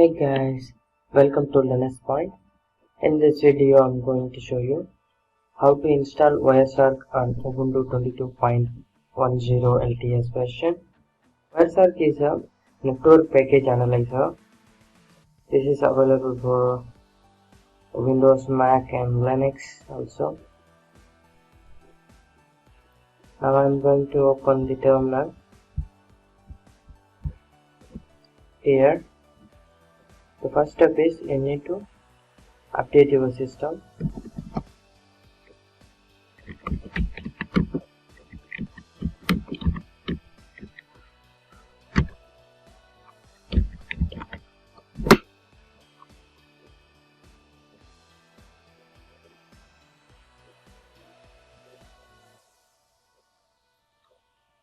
Hey guys, welcome to Learner's Point. In this video I'm going to show you how to install WireShark on Ubuntu 22.10 LTS version. WireShark is a network package analyzer. This is available for Windows, Mac and Linux also. Now I'm going to open the terminal. Here the first step is you need to update your system.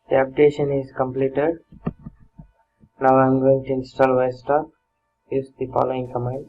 The updation is completed. Now I am going to install WireShark. Use the following command.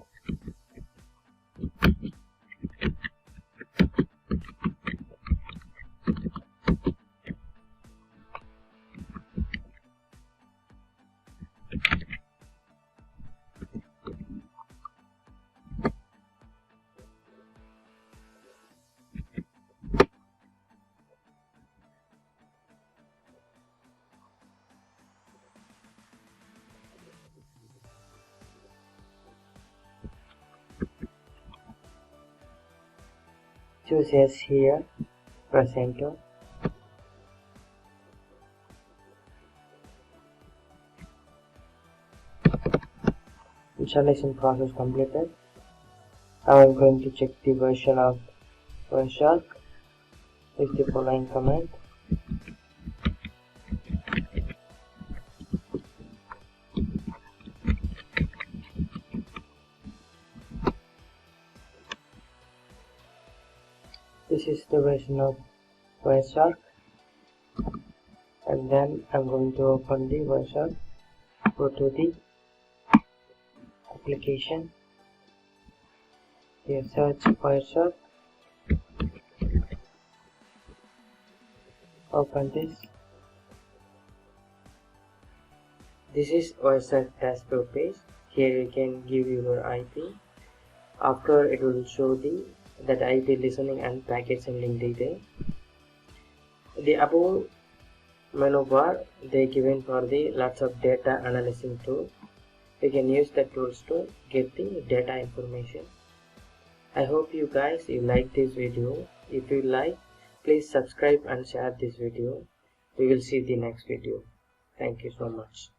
Choose yes here, press enter. Installation process completed. Now I am going to check the version of WireShark. Use the following command. This is the version of WireShark, and then I'm going to open the WireShark. Go to the application. Here search WireShark. Open this. This is WireShark dashboard page. Here you can give your IP. After it will show that IP listening and packet sending detail. The above menu bar they given for the lots of data analyzing tool. You can use the tools to get the data information. I hope you guys like this video. If you like, please subscribe and share this video. We will see the next video. Thank you so much.